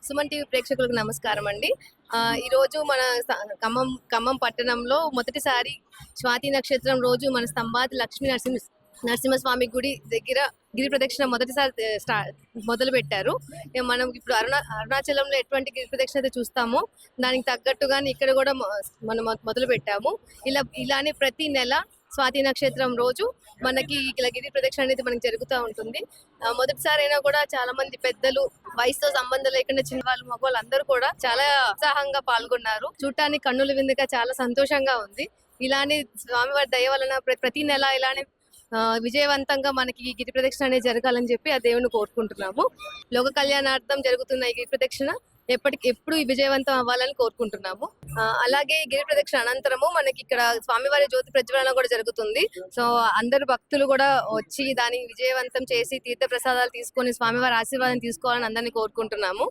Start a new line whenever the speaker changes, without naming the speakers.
Suman TV ప్రేక్షకులకు నమస్కారం అండి. ఈరోజు మన ఖమ్మం పట్టణంలో మొదటిసారి స్వాతి నక్షత్రం రోజు మన స్తంభాతి లక్ష్మీ నరసింహస్వామి గుడి దగ్గర గిరి ప్రదక్షిణ మొదటిసారి మొదలు పెట్టారు. మనం ఇప్పుడు అరుణాచలంలో ఎటువంటి గిరి ప్రదక్షిణ అయితే చూస్తామో దానికి తగ్గట్టుగానే ఇక్కడ కూడా మనం మొదలు పెట్టాము. ఇలానే ప్రతి నెల స్వాతి నక్షత్రం రోజు మనకి ఇలా గిరి ప్రదక్షిణ అనేది మనకి జరుగుతూ ఉంటుంది. మొదటిసారి అయినా కూడా చాలా మంది పెద్దలు, వయసుతో సంబంధం లేకుండా చిన్న వాళ్ళు, మగవాళ్ళు అందరూ కూడా చాలా ఉత్సాహంగా పాల్గొన్నారు. చూడటానికి కన్నుల విందుగా చాలా సంతోషంగా ఉంది. ఇలానే స్వామివారి దయ వలన ప్రతి నెల ఇలానే విజయవంతంగా మనకి ఈ గిరి ప్రదక్షిణ అనేది జరగాలని చెప్పి ఆ దేవుని కోరుకుంటున్నాము. లోక కళ్యాణార్థం జరుగుతున్న ఈ గిరి ప్రదక్షిణ ఎప్పుడు విజయవంతం అవ్వాలని కోరుకుంటున్నాము. అలాగే గిరి ప్రదక్షిణ అనంతరము మనకి ఇక్కడ స్వామివారి జ్యోతి ప్రజ్వలన కూడా జరుగుతుంది. సో అందరు భక్తులు కూడా వచ్చి దాన్ని విజయవంతం చేసి తీర్థ ప్రసాదాలు తీసుకొని స్వామివారి ఆశీర్వాదం తీసుకోవాలని అందరినీ కోరుకుంటున్నాము.